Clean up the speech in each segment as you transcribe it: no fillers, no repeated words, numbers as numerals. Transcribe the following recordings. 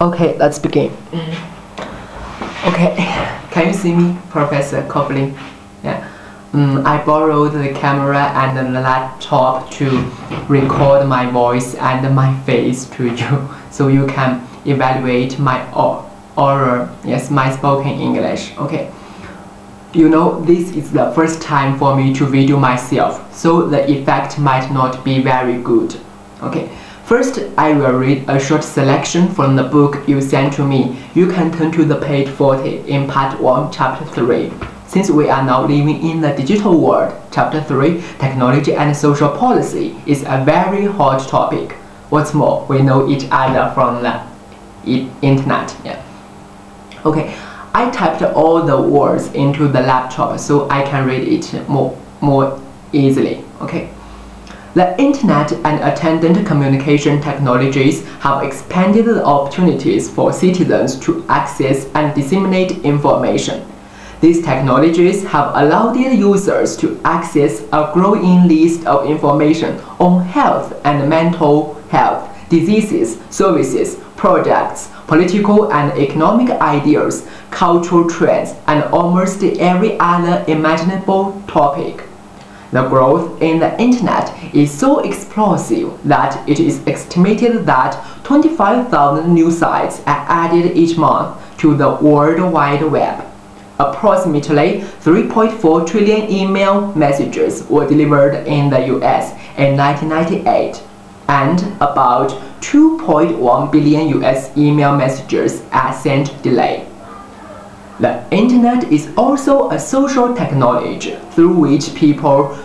Okay, let's begin. Okay, can you see me, Professor Copley? Yeah. I borrowed the camera and the laptop to record my voice and my face to you, so you can evaluate my oral, yes, my spoken English. Okay. You know, this is the first time for me to video myself, so the effect might not be very good. Okay. First, I will read a short selection from the book you sent to me. You can turn to the page 40 in part 1, chapter 3. Since we are now living in the digital world, chapter 3, technology and social policy, is a very hot topic. What's more, we know each other from the internet. Yeah. Okay, I typed all the words into the laptop so I can read it more easily. Okay. The internet and attendant communication technologies have expanded the opportunities for citizens to access and disseminate information. These technologies have allowed users to access a growing list of information on health and mental health, diseases, services, projects, political and economic ideas, cultural trends, and almost every other imaginable topic. The growth in the internet is so explosive that it is estimated that 25,000 new sites are added each month to the World Wide Web. Approximately 3.4 trillion email messages were delivered in the US in 1998, and about 2.1 billion US email messages are sent daily. The internet is also a social technology through which people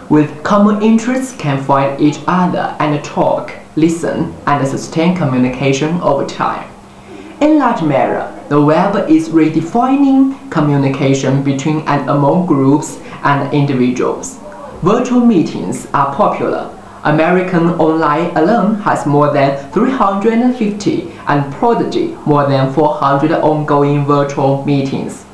with common interests can find each other and talk, listen, and sustain communication over time. In large measure, the web is redefining communication between and among groups and individuals. Virtual meetings are popular. American Online alone has more than 350 and Prodigy more than 400 ongoing virtual meetings.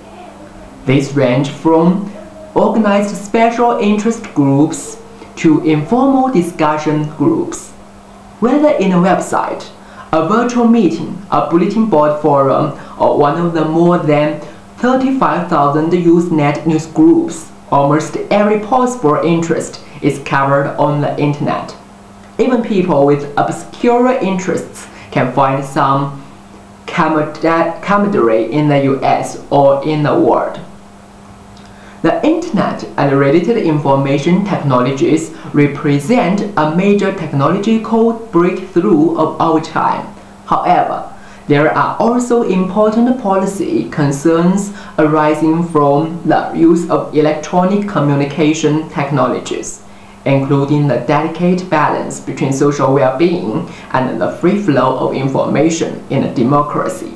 These range from organized special interest groups to informal discussion groups. Whether in a website, a virtual meeting, a bulletin board forum, or one of the more than 35,000 Usenet news groups, almost every possible interest is covered on the internet. Even people with obscure interests can find some camaraderie in the US or in the world. The internet and related information technologies represent a major technological breakthrough of our time. However, there are also important policy concerns arising from the use of electronic communication technologies, including the delicate balance between social well-being and the free flow of information in a democracy.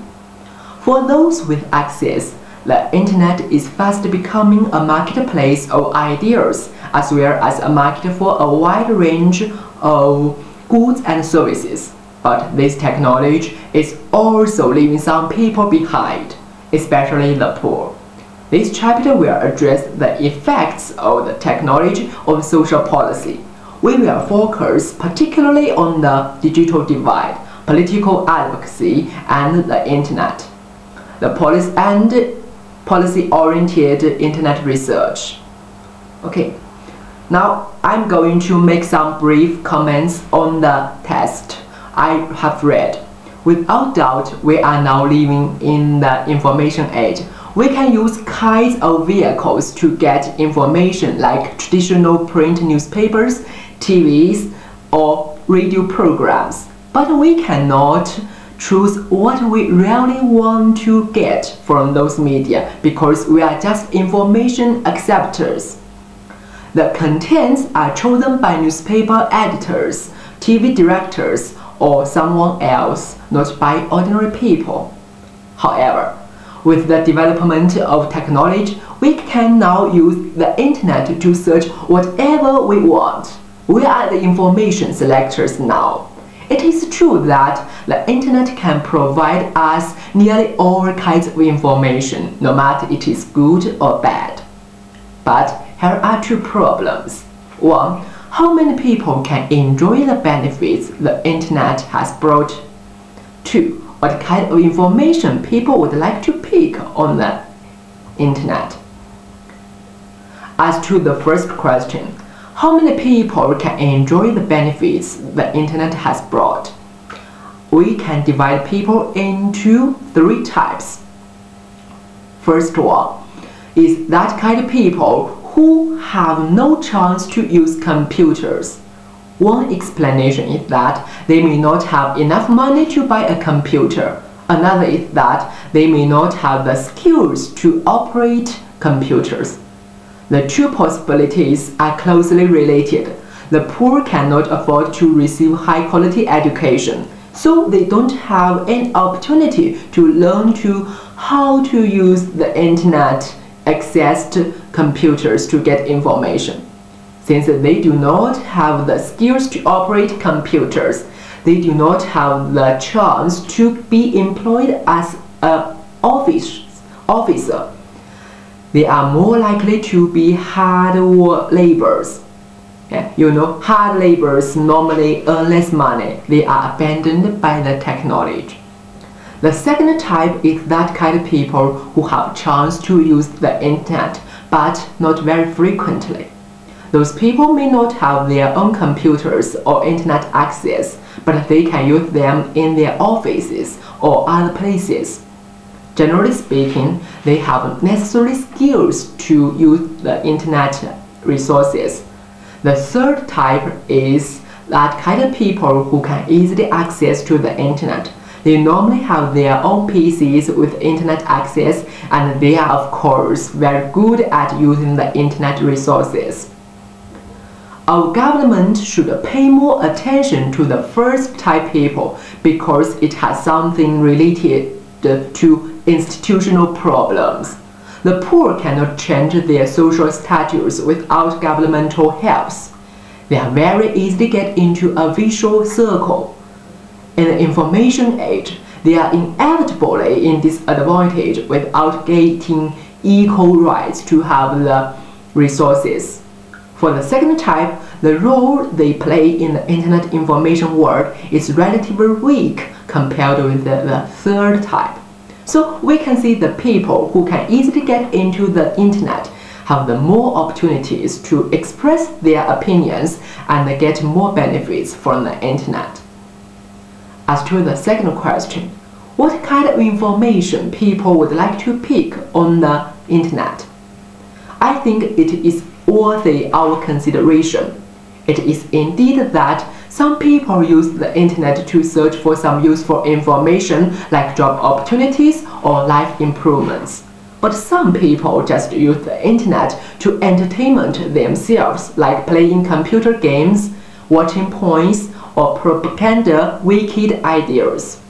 For those with access, the internet is fast becoming a marketplace of ideas as well as a market for a wide range of goods and services. But this technology is also leaving some people behind, especially the poor. This chapter will address the effects of the technology on social policy. We will focus particularly on the digital divide, political advocacy, and the internet. The policy and policy-oriented internet research. Okay, now I'm going to make some brief comments on the text I have read. Without doubt, we are now living in the information age. We can use kinds of vehicles to get information like traditional print newspapers, TVs, or radio programs. But we cannot choose what we really want to get from those media because we are just information acceptors. The contents are chosen by newspaper editors, TV directors, or someone else, not by ordinary people. However, with the development of technology, we can now use the internet to search whatever we want. We are the information selectors now. It is true that the internet can provide us nearly all kinds of information, no matter it is good or bad. But here are two problems. One, how many people can enjoy the benefits the internet has brought? 2. what kind of information people would like to pick on the internet. As to the first question, how many people can enjoy the benefits the internet has brought? We can divide people into 3 types. First one is that kind of people who have no chance to use computers. One explanation is that they may not have enough money to buy a computer. Another is that they may not have the skills to operate computers. The 2 possibilities are closely related. The poor cannot afford to receive high-quality education, so they don't have any opportunity to learn how to use the internet, access to computers to get information. Since they do not have the skills to operate computers, they do not have the chance to be employed as an officer. They are more likely to be hard laborers. Hard laborers normally earn less money. They are abandoned by the technology. The second type is that kind of people who have chance to use the internet, but not very frequently. Those people may not have their own computers or internet access, but they can use them in their offices or other places. Generally speaking, they have necessary skills to use the internet resources. The third type is that kind of people who can easily access to the internet. They normally have their own PCs with internet access, and they are of course very good at using the internet resources. Our government should pay more attention to the first type people because it has something related to institutional problems. The poor cannot change their social status without governmental help. They are very easy to get into a vicious circle. In the information age, they are inevitably in disadvantage without getting equal rights to have the resources. For the second type, the role they play in the internet information world is relatively weak compared with the third type. So we can see the people who can easily get into the internet have the more opportunities to express their opinions and get more benefits from the internet. As to the second question, what kind of information people would like to pick on the internet? I think it is worthy our consideration. It is indeed that some people use the internet to search for some useful information like job opportunities or life improvements. But some people just use the internet to entertainment themselves, like playing computer games, watching porns, or propaganda wicked ideas.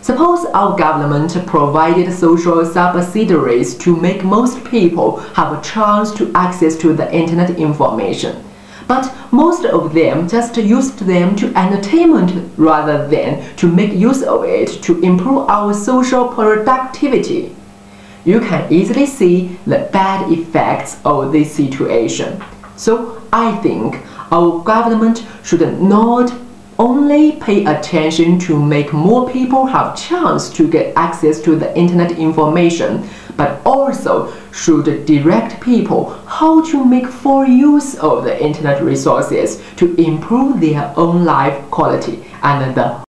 Suppose our government provided social subsidies to make most people have a chance to access to the internet information. But most of them just used them to entertainment rather than to make use of it to improve our social productivity. You can easily see the bad effects of this situation. So I think our government should not only pay attention to make more people have chance to get access to the internet information, but also should direct people how to make full use of the internet resources to improve their own life quality and the